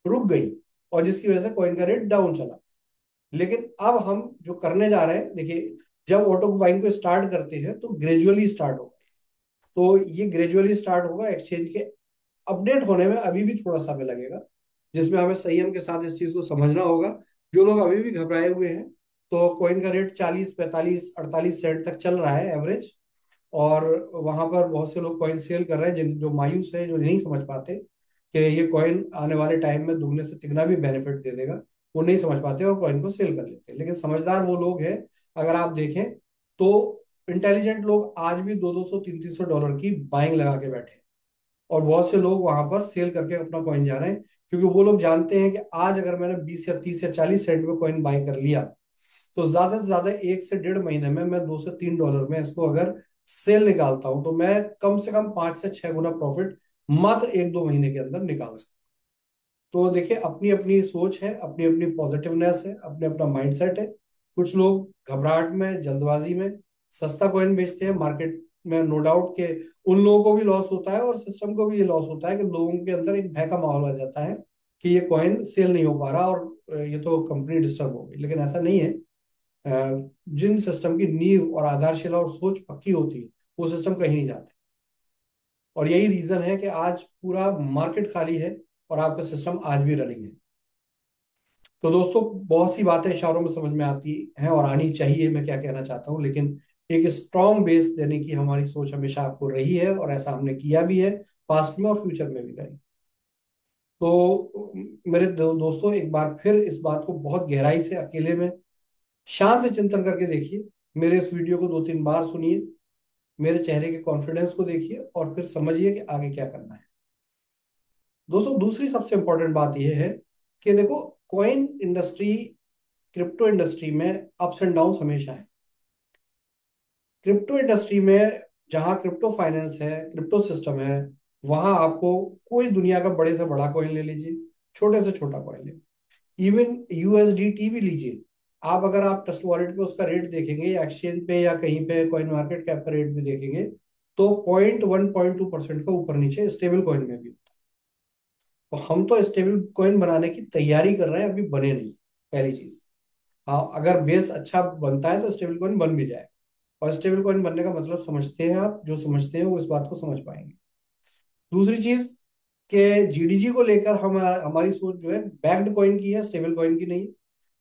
रुक गई, और जिसकी वजह से कॉइन का रेट डाउन चला। लेकिन अब हम जो करने जा रहे हैं, देखिए, जब ऑटो बाइंग को स्टार्ट करते हैं तो ग्रेजुअली स्टार्ट होगा। तो ये ग्रेजुअली स्टार्ट होगा, एक्सचेंज के अपडेट होने में अभी भी थोड़ा समय लगेगा, जिसमें हमें संयम के साथ इस चीज को समझना होगा। जो लोग अभी भी घबराए हुए हैं, तो कॉइन का रेट 40, 45, 48 सेंट तक चल रहा है एवरेज। और वहां पर बहुत से लोग कॉइन सेल कर रहे हैं, जिन जो मायूस है, जो नहीं समझ पाते कि ये कॉइन आने वाले टाइम में दुगने से तिगना भी बेनिफिट दे देगा, वो नहीं समझ पाते और कॉइन को सेल कर लेते हैं। लेकिन समझदार वो लोग हैं, अगर आप देखें तो इंटेलिजेंट लोग आज भी 200, 200, 300, 300 डॉलर की बाइंग लगा के बैठे हैं। और बहुत से लोग वहां पर सेल करके अपना कॉइन जा रहे हैं, क्योंकि वो लोग जानते हैं कि आज अगर मैंने 20 या 30 या 40 सेंट में कॉइन बाय कर लिया, तो ज्यादा से ज्यादा 1 से 1.5 महीने में मैं 2 से 3 डॉलर में इसको अगर सेल निकालता हूं, तो मैं कम से कम 5 से 6 गुना प्रॉफिट मात्र 1-2 महीने के अंदर निकाल सकता हूं। तो देखिए, अपनी अपनी सोच है, अपनी अपनी पॉजिटिवनेस है, अपने अपना माइंडसेट है। कुछ लोग घबराहट में, जल्दबाजी में सस्ता कॉइन बेचते हैं मार्केट में, नो डाउट के उन लोगों को भी लॉस होता है और सिस्टम को भी ये लॉस होता है कि लोगों के अंदर एक भय का माहौल आ जाता है कि ये कॉइन सेल नहीं हो पा रहा और ये तो कंपनी डिस्टर्ब हो गई। लेकिन ऐसा नहीं है। जिन सिस्टम की नींव और आधारशिला और सोच पक्की होती है, वो सिस्टम कहीं नहीं जाते। और यही रीजन है कि आज पूरा मार्केट खाली है और आपका सिस्टम आज भी रनिंग है। तो दोस्तों, बहुत सी बातें इशारों में समझ में आती हैं और आनी चाहिए, मैं क्या कहना चाहता हूँ, लेकिन एक स्ट्रॉन्ग बेस देने की हमारी सोच हमेशा आपको रही है, और ऐसा हमने किया भी है पास्ट में और फ्यूचर में भी करेंगे। तो मेरे दोस्तों, एक बार फिर इस बात को बहुत गहराई से अकेले में शांत चिंतन करके देखिए। मेरे इस वीडियो को 2-3 बार सुनिए, मेरे चेहरे के कॉन्फिडेंस को देखिए, और फिर समझिए कि आगे क्या करना है। दोस्तों, दूसरी सबसे इंपॉर्टेंट बात यह है कि देखो, कॉइन इंडस्ट्री, क्रिप्टो इंडस्ट्री में अप्स एंड डाउन हमेशा है। क्रिप्टो इंडस्ट्री में जहां क्रिप्टो फाइनेंस है, क्रिप्टो सिस्टम है, वहां आपको कोई दुनिया का बड़े से बड़ा कॉइन ले लीजिए, छोटे से छोटा कॉइन ले, इवन यूएसडीटी भी लीजिए। आप अगर आप ट्रस्ट वॉलेट पे उसका रेट देखेंगे, या एक्सचेंज पे या कहीं पे कॉइन मार्केट कैप का रेट भी देखेंगे, तो 0.1, 0.2% का ऊपर नीचे स्टेबल कॉइन में भी होता है। तो हम तो स्टेबल कॉइन बनाने की तैयारी कर रहे हैं, अभी बने नहीं, पहली चीज। हाँ, अगर बेस अच्छा बनता है तो स्टेबल कॉइन बन भी जाए। और स्टेबल कॉइन बनने का मतलब समझते हैं आप, जो समझते हैं वो इस बात को समझ पाएंगे। दूसरी चीज के जीडीजी को लेकर हम, हमारी सोच जो है बैक्ड कॉइन की है, स्टेबल कॉइन की नहीं है।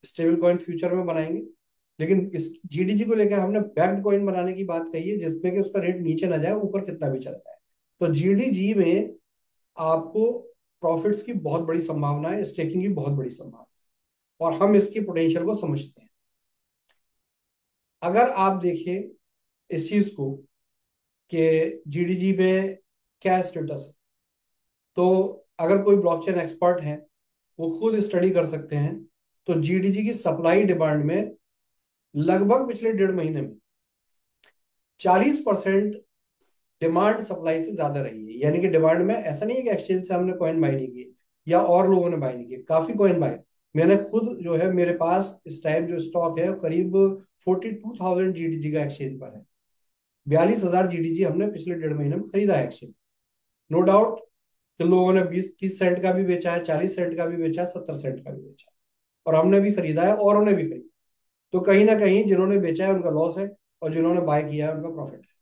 स्टेबल कॉइन फ्यूचर में बनाएंगे, लेकिन इस जीडीजी को लेकर हमने बैक्ड कॉइन बनाने की बात कही है, जिसमें कि उसका रेट नीचे ना जाए, ऊपर कितना भी चला जाए। तो जीडीजी में आपको प्रॉफिट्स की बहुत बड़ी संभावना है, स्टेकिंग की बहुत बड़ी संभावना है, और हम इसकी पोटेंशियल को समझते हैं। अगर आप देखिए इस चीज को कि जीडीजी में क्या स्टेटस है, तो अगर कोई ब्लॉकचेन एक्सपर्ट है, वो खुद स्टडी कर सकते हैं। तो जीडीजी की सप्लाई डिमांड में लगभग पिछले 1.5 महीने में 40% डिमांड सप्लाई से ज्यादा रही है। यानी कि डिमांड में ऐसा नहीं है कि एक्सचेंज से हमने कॉइन बाय नहीं किए या और लोगों ने बाय नहीं किए, काफी कॉइन बाय। मैंने खुद जो है, मेरे पास इस टाइम जो स्टॉक है, करीब 42,000 जीडीजी का एक्सचेंज पर है। 42,000 जीडीजी हमने पिछले 1.5 महीने में खरीदा है एक्सचेंज। नो डाउट कि लोगों ने 20-30 सेंट का भी बेचा है, 40 सेंट का भी बेचा है, 70 सेंट का भी बेचा है, और हमने भी खरीदा है, औरों ने भी खरीदा। तो कहीं ना कहीं जिन्होंने बेचा है उनका लॉस है, और जिन्होंने बाय किया है उनका प्रॉफिट है।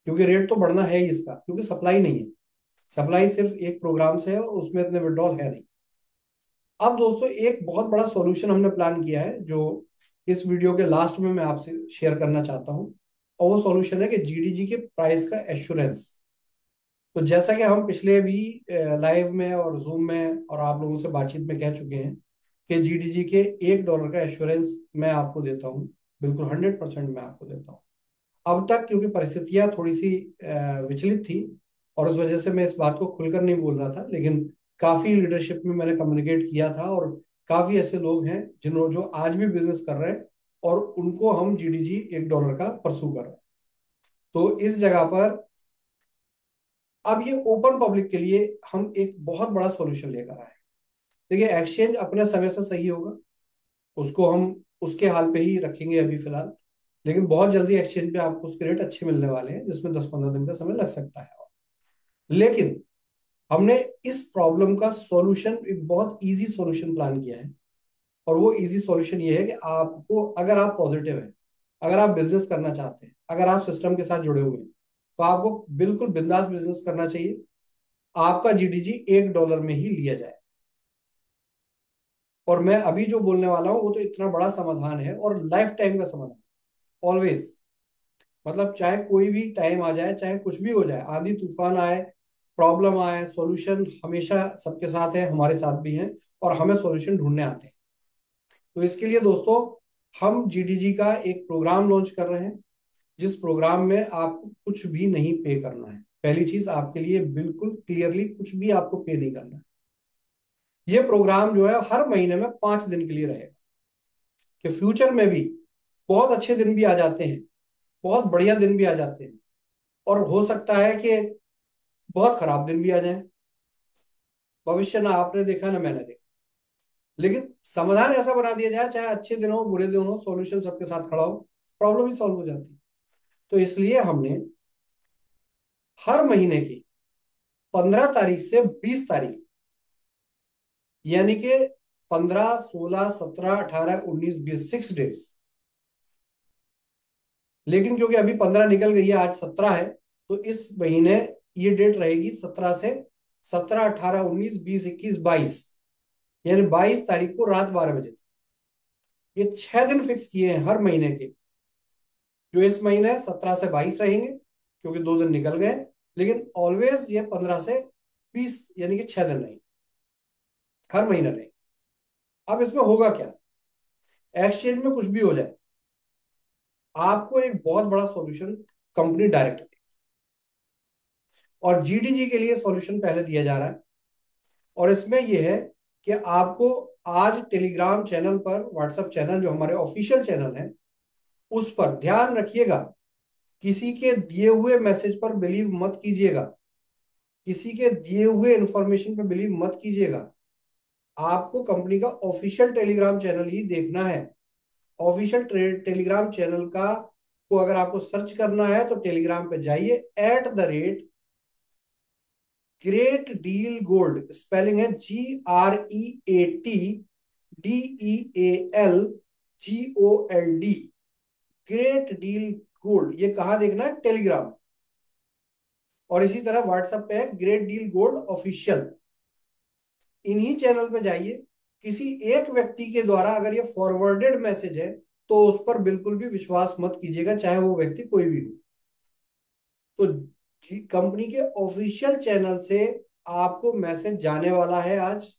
क्योंकि रेट तो बढ़ना है ही इसका, क्योंकि सप्लाई नहीं है। सप्लाई सिर्फ एक प्रोग्राम से है और उसमें इतने विड्रॉल है नहीं। अब दोस्तों, एक बहुत बड़ा सॉल्यूशन हमने प्लान किया है, जो इस वीडियो के लास्ट में मैं आपसे शेयर करना चाहता हूँ। और वो सॉल्यूशन है कि जीडीजी के प्राइस का एश्योरेंस। तो जैसा कि हम पिछले भी लाइव में और जूम में और आप लोगों से बातचीत में कह चुके हैं कि जीडीजी के $1 का एश्योरेंस मैं आपको देता हूँ, बिल्कुल 100% मैं आपको देता हूँ। अब तक क्योंकि परिस्थितियां थोड़ी सी विचलित थी, और उस वजह से मैं इस बात को खुलकर नहीं बोल रहा था, लेकिन काफी लीडरशिप में मैंने कम्युनिकेट किया था, और काफी ऐसे लोग हैं जिन्होंने, जो आज भी बिजनेस कर रहे हैं, और उनको हम जीडीजी $1 का परसू कर रहे हैं। तो इस जगह पर अब ये ओपन पब्लिक के लिए हम एक बहुत बड़ा सॉल्यूशन लेकर आए हैं। देखिए, एक्सचेंज अपने समय से सही होगा, उसको हम उसके हाल पे ही रखेंगे अभी फिलहाल। लेकिन बहुत जल्दी एक्सचेंज पे आपको उसके रेट अच्छे मिलने वाले हैं, जिसमें 10-15 दिन का समय लग सकता है। लेकिन हमने इस प्रॉब्लम का सॉल्यूशन, एक बहुत इजी सॉल्यूशन प्लान किया है। और वो इजी सॉल्यूशन ये है कि आपको, अगर आप पॉजिटिव हैं, अगर आप बिजनेस करना चाहते हैं, अगर आप सिस्टम के साथ जुड़े हुए हैं, तो आपको बिल्कुल बिंदास बिजनेस करना चाहिए। आपका जीडीजी $1 में ही लिया जाए। और मैं अभी जो बोलने वाला हूं वो तो इतना बड़ा समाधान है और लाइफ टाइम का समाधान, ऑलवेज। मतलब चाहे कोई भी टाइम आ जाए, चाहे कुछ भी हो जाए, आंधी तूफान आए, प्रॉब्लम आए, सॉल्यूशन हमेशा सबके साथ है, हमारे साथ भी है, और हमें सॉल्यूशन ढूंढने आते हैं। तो इसके लिए दोस्तों, हम जीडीजी का एक प्रोग्राम लॉन्च कर रहे हैं, जिस प्रोग्राम में आपको कुछ भी नहीं पे करना है। पहली चीज, आपके लिए बिल्कुल क्लियरली कुछ भी आपको पे नहीं करना है। ये प्रोग्राम जो है हर महीने में 5 दिन के लिए रहेगा, कि फ्यूचर में भी बहुत अच्छे दिन भी आ जाते हैं, बहुत बढ़िया दिन भी आ जाते हैं, और हो सकता है कि बहुत खराब दिन भी आ जाए। भविष्य ना आपने देखा ना मैंने देखा, लेकिन समाधान ऐसा बना दिया जाए, चाहे अच्छे दिन हो बुरे दिन हो, सॉल्यूशन सबके साथ खड़ा हो, प्रॉब्लम ही सॉल्व हो जाती है। तो इसलिए हमने हर महीने की 15 तारीख से 20 तारीख, यानी कि 15, 16, 17, 18, 19, 20, 6 डेज। लेकिन क्योंकि अभी 15 निकल गई है, आज 17 है, तो इस महीने ये डेट रहेगी 17 से, 17, 18, 19, 20, 21, 22, यानी 22 तारीख को रात 12 बजे तक। ये 6 दिन फिक्स किए हैं हर महीने के, जो इस महीने 17 से 22 रहेंगे, क्योंकि 2 दिन निकल गए। लेकिन ऑलवेज ये 15 से 20, यानी कि 6 दिन रहेंगे, हर महीने रहेंगे। अब इसमें होगा क्या, एक्सचेंज में कुछ भी हो जाए, आपको एक बहुत बड़ा सॉल्यूशन कंपनी डायरेक्ट दे, और जीडीजी के लिए सॉल्यूशन पहले दिया जा रहा है। और इसमें यह है कि आपको आज टेलीग्राम चैनल पर, व्हाट्सएप चैनल जो हमारे ऑफिशियल चैनल है, उस पर ध्यान रखिएगा, किसी के दिए हुए मैसेज पर बिलीव मत कीजिएगा, किसी के दिए हुए इंफॉर्मेशन पर बिलीव मत कीजिएगा। आपको कंपनी का ऑफिशियल टेलीग्राम चैनल ही देखना है। ऑफिशियल टेलीग्राम चैनल का को अगर आपको सर्च करना है तो टेलीग्राम पे जाइए, @ग्रेट डील गोल्ड, स्पेलिंग है GREATDEALGOLD, ग्रेट डील गोल्ड। ये कहाँ देखना है, टेलीग्राम। और इसी तरह व्हाट्सएप पे है ग्रेट डील गोल्ड ऑफिशियल। इन्हीं चैनल पे जाइए। किसी एक व्यक्ति के द्वारा अगर ये फॉरवर्डेड मैसेज है, तो उस पर बिल्कुल भी विश्वास मत कीजिएगा, चाहे वो व्यक्ति कोई भी हो। तो कंपनी के ऑफिशियल चैनल से आपको मैसेज जाने वाला है आज,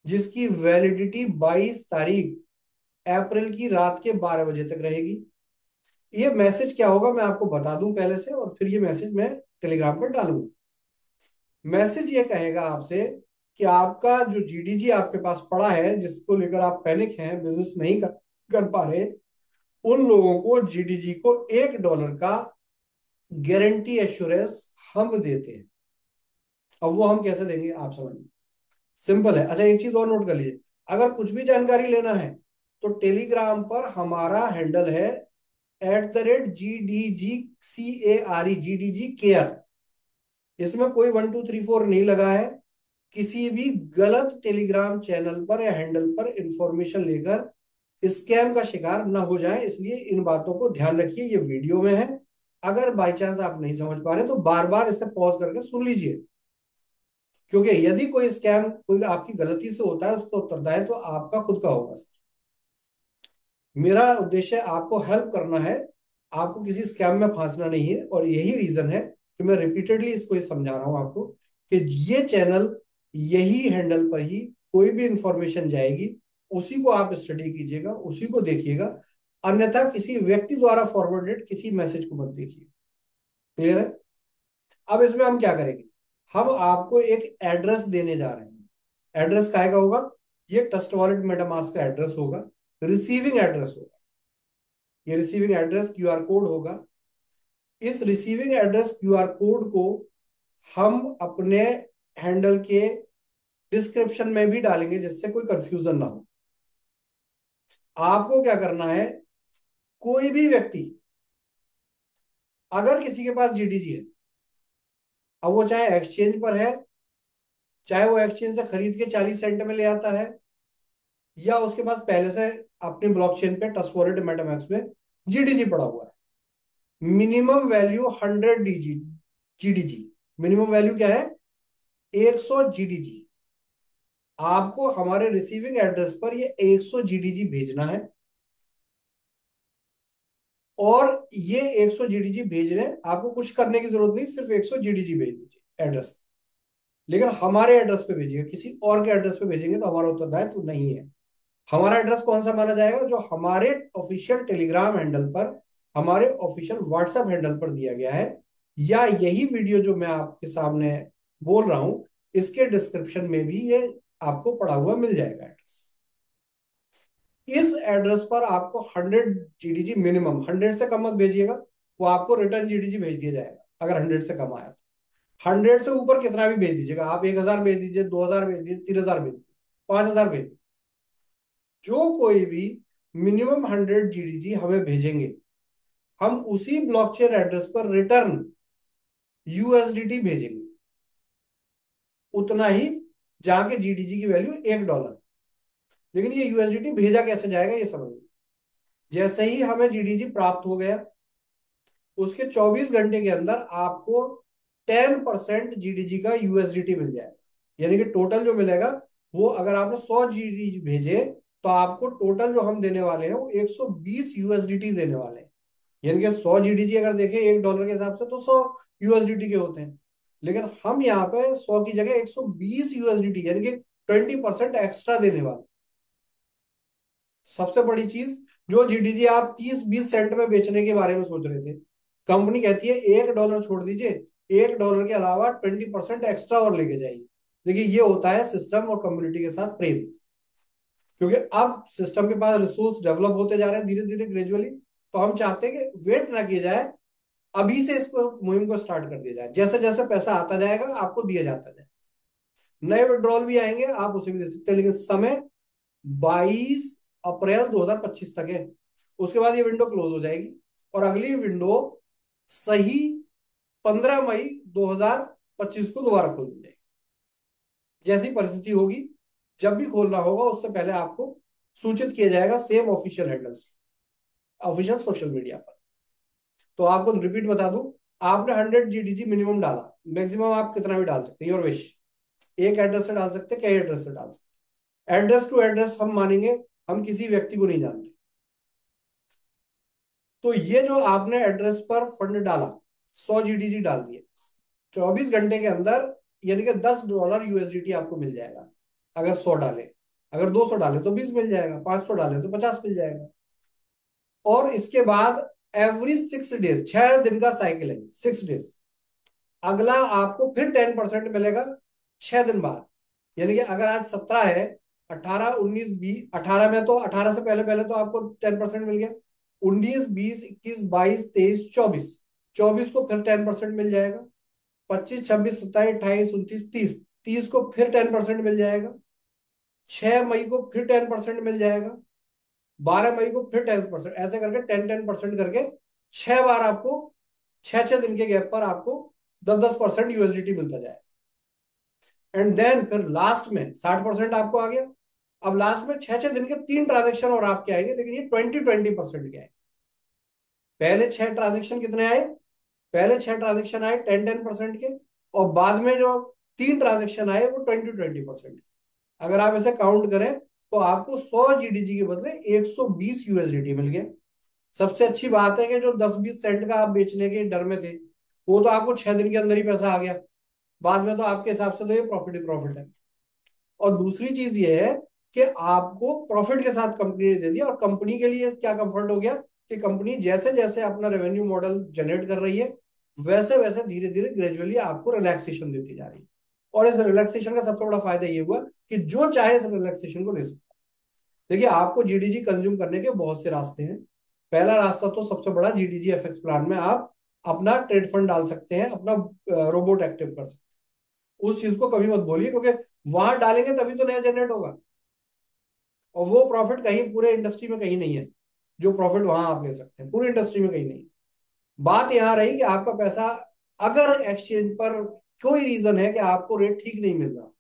जिसकी वैलिडिटी 22 तारीख अप्रैल की रात के 12 बजे तक रहेगी। ये मैसेज क्या होगा मैं आपको बता दूं पहले से, और फिर ये मैसेज मैं टेलीग्राम पर डालूंगा। मैसेज ये कहेगा आपसे कि आपका जो जीडीजी आपके पास पड़ा है, जिसको लेकर आप पैनिक हैं, बिजनेस नहीं कर पा रहे, उन लोगों को, जीडीजी को $1 का गारंटी एश्योरेंस हम देते हैं। अब वो हम कैसे देंगे आप समझिए, सिंपल है। अच्छा, एक चीज और नोट कर लीजिए, अगर कुछ भी जानकारी लेना है तो टेलीग्राम पर हमारा हैंडल है @GDGCARE, GDG केयर। इसमें कोई 1 2 3 4 नहीं लगा है। किसी भी गलत टेलीग्राम चैनल पर या हैंडल पर इंफॉर्मेशन लेकर स्कैम का शिकार ना हो जाए, इसलिए इन बातों को ध्यान रखिए। ये वीडियो में है, अगर बाई चांस आप नहीं समझ पा रहे तो बार बार इसे पॉज करके सुन लीजिए, क्योंकि यदि कोई स्कैम कोई आपकी गलती से होता है, उसका उत्तरदायित्व तो आपका खुद का होगा। मेरा उद्देश्य आपको हेल्प करना है, आपको किसी स्कैम में फांसना नहीं है। और यही रीजन है कि मैं रिपीटेडली इसको समझा रहा हूं आपको, कि ये चैनल, यही हैंडल पर ही कोई भी इंफॉर्मेशन जाएगी, उसी को आप स्टडी कीजिएगा, उसी को देखिएगा। अन्यथा किसी व्यक्ति द्वारा फॉरवर्डेड किसी मैसेज को मत देखिए। क्लियर है? अब इसमें हम क्या करेंगे, हम आपको एक एड्रेस देने जा रहे हैं। एड्रेस काय का होगा, ये ट्रस्ट वॉलेट मेटामास्क का एड्रेस होगा, रिसीविंग एड्रेस होगा। ये रिसीविंग एड्रेस क्यूआर कोड होगा। इस रिसीविंग एड्रेस क्यूआर कोड को हम अपने हैंडल के डिस्क्रिप्शन में भी डालेंगे, जिससे कोई कंफ्यूजन ना हो। आपको क्या करना है, कोई भी व्यक्ति अगर किसी के पास जीडीजी है, अब वो चाहे एक्सचेंज पर है चाहे वो एक्सचेंज से खरीद के 40 सेंट में ले आता है, या उसके पास पहले से अपनी ब्लॉकचेन पे ट्रस्ट वॉलेट मेटामैक्स में जीडीजी पड़ा हुआ है। Minimum value 100 जीडीजी। मिनिमम वैल्यू क्या है? 100 जीडीजी। आपको हमारे रिसीविंग एड्रेस पर ये 100 जीडीजी भेजना है, और ये 100 जीडीजी भेज रहे हैं, आपको कुछ करने की जरूरत नहीं, सिर्फ 100 जीडीजी भेज दीजिए एड्रेस पे। लेकिन हमारे एड्रेस पे भेजिएगा, किसी और के एड्रेस पे भेजेंगे तो हमारा उत्तरदायित्व नहीं है। हमारा एड्रेस कौन सा माना जाएगा? जो हमारे ऑफिशियल टेलीग्राम हैंडल पर, हमारे ऑफिशियल व्हाट्सएप हैंडल पर दिया गया है, या यही वीडियो जो मैं आपके सामने बोल रहा हूं, इसके डिस्क्रिप्शन में भी ये आपको पड़ा हुआ मिल जाएगा एड्रेस। इस एड्रेस पर आपको 100 जीडीजी मिनिमम, 100 से कम मत भेजिएगा, वो आपको रिटर्न जीडीजी भेज दिया जाएगा अगर 100 से कम आया तो। 100 से ऊपर कितना भी भेज दीजिएगा, आप 1000 भेज दीजिए, 2000 भेज दीजिए, 3000 भेज दीजिए, 5000 भेज दीजिए, जो कोई भी मिनिमम 100 जीडीजी हमें भेजेंगे, हम उसी ब्लॉकचेन एड्रेस पर रिटर्न यूएसडीटी भेजेंगे, उतना ही, जहां के जीडीजी की वैल्यू $1। लेकिन ये यूएसडीटी भेजा कैसे जाएगा ये समझिए। जैसे ही हमें जीडीजी प्राप्त हो गया, उसके 24 घंटे के अंदर आपको 10% जीडीजी का यूएसडीटी मिल जाएगा। यानी कि टोटल जो मिलेगा, वो अगर आपने 100 जीडीजी भेजे, तो आपको टोटल जो हम देने वाले हैं वो 120 यूएसडीटी देने वाले हैं। यानी कि 100 जीडीजी अगर देखें $1 के हिसाब से तो 100 यूएसडीटी के होते हैं, लेकिन हम यहाँ पे 100 की जगह 120 यूएसडीटी यानी कि 20% एक्स्ट्रा देने वाले। सबसे बड़ी चीज, जो जीडीजी आप 30-20 सेंट में बेचने के बारे में सोच रहे थे, कंपनी कहती है $1 छोड़ दीजिए, $1 के अलावा 20% एक्स्ट्रा और लेके जाइए। देखिए, ये होता है सिस्टम और कम्युनिटी के साथ प्रेम। क्योंकि अब सिस्टम के पास रिसोर्स डेवलप होते जा रहे हैं धीरे धीरे ग्रेजुअली, तो हम चाहते हैं कि वेट ना किया जाए, अभी से इसको मुहिम को स्टार्ट कर दिया जाए। जैसे जैसे पैसा आता जाएगा आपको दिया जाता जाए, नए विड्रॉल भी आएंगे आप उसे भी दे सकते हैं, लेकिन समय 22 अप्रैल 2025 तक है। उसके बाद ये विंडो क्लोज हो जाएगी, और अगली विंडो सही 15 मई 2025 को दोबारा खोल दी जाएगी। जैसी परिस्थिति होगी, जब भी खोलना होगा उससे पहले आपको सूचित किया जाएगा, same official handles, official social media पर। तो आपको रिपीट बता दूं, आपने 100 जीडीजी मिनिमम डाला, मैक्सिमम आप कितना भी डाल सकते हैं, योर विश। एक एड्रेस से डाल सकते हैं, कई एड्रेस से डाल सकते हैं, एड्रेस टू एड्रेस हम मानेंगे, हम किसी व्यक्ति को नहीं जानते। तो ये जो आपने एड्रेस पर फंड डाला, 100 जीडीजी डाल दिए, 24 घंटे के अंदर, यानी कि $10 यूएसडीटी आपको मिल जाएगा। अगर 100 डाले, अगर 200 डाले तो 20 मिल जाएगा, 500 डाले तो 50 मिल जाएगा। और इसके बाद एवरी 6 डेज, 6 दिन का साइकिल है, 6 डेज, अगला आपको फिर 10% मिलेगा 6 दिन बाद। यानी कि अगर आज 17 है, 18, 19, 20, 18 में, तो 18 से पहले पहले तो आपको 10% मिल गया। 19, 20, 21, 22, 23, 24, 24 को फिर 10% मिल जाएगा। 25, 26, 27, 28, 29, 30, 30 को फिर 10% मिल जाएगा। 6 मई को फिर 10% मिल जाएगा। 12 मई को फिर 10%, ऐसे करके 10% करके 6 बार आपको, 6 6 दिन के गैप पर आपको 10% यूएसडीटी मिलता जाए। एंड देन फिर लास्ट में 60% आपको आ गया। अब लास्ट में 6 6 दिन के 3 ट्रांजेक्शन और आपके आएंगे, लेकिन ये 20-20% के आए। पहले 6 ट्रांजेक्शन कितने आए? पहले 6 ट्रांजेक्शन आए 10-10% के, और बाद में जो 3 ट्रांजेक्शन आए वो 20-20%। अगर आप इसे काउंट करें तो आपको 100 जीडीजी के बदले 120 यूएसडीटी मिल गया। सबसे अच्छी बात है कि जो 10-20 सेंट का आप बेचने के डर में थे, वो तो आपको 6 दिन के अंदर ही पैसा आ गया। बाद में तो आपके हिसाब से तो ये प्रॉफिट ही प्रॉफिट है। और दूसरी चीज ये है कि आपको प्रॉफिट के साथ कंपनी ने दे दिया, और कंपनी के लिए क्या कंफर्ट हो गया कि कंपनी जैसे जैसे अपना रेवेन्यू मॉडल जनरेट कर रही है, वैसे वैसे धीरे धीरे ग्रेजुअली आपको रिलैक्सेशन देती जा रही है। और इस रिलैक्सेशन का सबसे बड़ा फायदा ये हुआ कि जो चाहे इस रिलैक्सेशन को ले सकता है। देखिए, आपको जीडीजी कंज्यूम करने के बहुत से रास्ते हैं। पहला रास्ता तो सबसे बड़ा, जीडीजी एफएक्स प्लान में आप अपना ट्रेड फंड डाल सकते हैं, अपना रोबोट एक्टिव कर सकते हैं। उस चीज को कभी मत बोलिए, क्योंकि वहां डालेंगे तभी तो नया जनरेट होगा, और वो प्रॉफिट कहीं पूरे इंडस्ट्री में कहीं नहीं है। जो प्रॉफिट वहां आप ले सकते हैं, पूरी इंडस्ट्री में कहीं नहीं है। बात यहां रही कि आपका पैसा, अगर एक्सचेंज पर कोई रीजन है कि आपको रेट ठीक नहीं मिल रहा,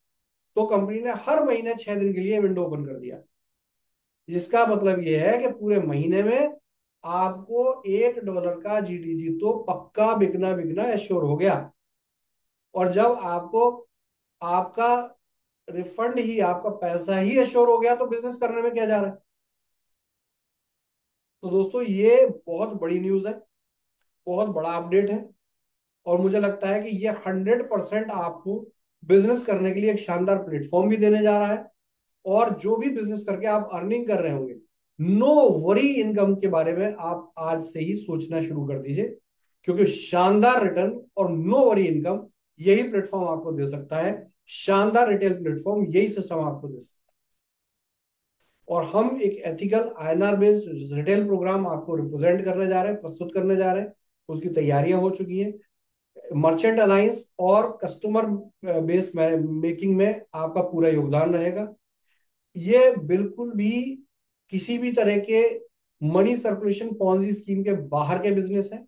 तो कंपनी ने हर महीने 6 दिन के लिए विंडो ओपन कर दिया। इसका मतलब यह है कि पूरे महीने में आपको $1 का जीडीजी तो पक्का बिकना बिकना एश्योर हो गया। और जब आपको आपका रिफंड ही, आपका पैसा ही एश्योर हो गया, तो बिजनेस करने में क्या जा रहा है। तो दोस्तों ये बहुत बड़ी न्यूज है, बहुत बड़ा अपडेट है। और मुझे लगता है कि ये 100% आपको बिजनेस करने के लिए एक शानदार प्लेटफॉर्म भी देने जा रहा है। और जो भी बिजनेस करके आप अर्निंग कर रहे होंगे, नो वरी इनकम के बारे में आप आज से ही सोचना शुरू कर दीजिए, क्योंकि शानदार रिटर्न और नो वरी इनकम यही प्लेटफॉर्म आपको दे सकता है। शानदार रिटेल प्लेटफॉर्म यही सिस्टम आपको दे सकता है। और हम एक ethical INR based retail programme आपको रिप्रेजेंट करने जा रहे हैं, प्रस्तुत करने जा रहे हैं। उसकी तैयारियां हो चुकी हैं। मर्चेंट अलायंस और कस्टमर बेस मेकिंग में आपका पूरा योगदान रहेगा। ये बिल्कुल भी किसी भी तरह के मनी सर्कुलेशन पॉन्जी स्कीम के बाहर के बिजनेस है।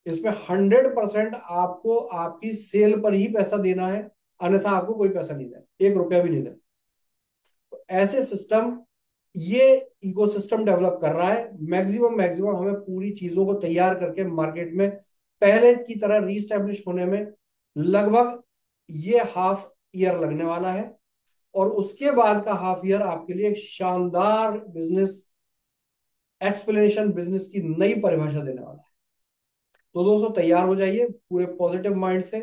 इसमें 100% आपको आपकी सेल पर ही पैसा देना है, अन्यथा आपको कोई पैसा नहीं देना, $1 भी नहीं देना। तो ऐसे सिस्टम, ये इकोसिस्टम डेवलप कर रहा है। मैक्सिमम मैक्सिमम हमें पूरी चीजों को तैयार करके मार्केट में पहले की तरह रीस्टैब्लिश होने में लगभग ये हाफ ईयर लगने वाला है। और उसके बाद का हाफ ईयर आपके लिए एक शानदार बिजनेस एक्सप्लेनेशन, बिजनेस की नई परिभाषा देने वाला है। तो दोस्तों तैयार हो जाइए पूरे पॉजिटिव माइंड से।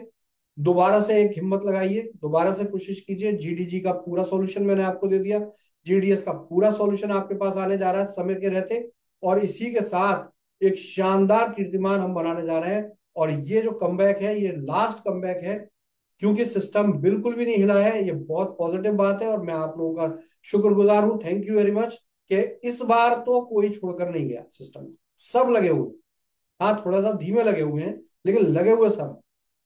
दोबारा से एक हिम्मत लगाइए, दोबारा से कोशिश कीजिए। जीडीजी का पूरा सॉल्यूशन मैंने आपको दे दिया, जीडीएस का पूरा सॉल्यूशन आपके पास आने जा रहा है समय के रहते। और इसी के साथ एक शानदार कीर्तिमान हम बनाने जा रहे हैं। और ये जो कमबैक है, ये लास्ट कमबैक है, क्योंकि सिस्टम बिल्कुल भी नहीं हिला है। ये बहुत पॉजिटिव बात है और मैं आप लोगों का शुक्रगुजार हूं। थैंक यू वेरी मच कि इस बार तो कोई छोड़कर नहीं गया सिस्टम, सब लगे हुए। हाँ थोड़ा सा धीमे लगे हुए हैं, लेकिन लगे हुए सब,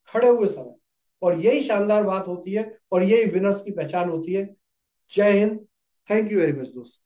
खड़े हुए सब हैं। और यही शानदार बात होती है और यही विनर्स की पहचान होती है। जय Hind. Thank you very much दोस्तों।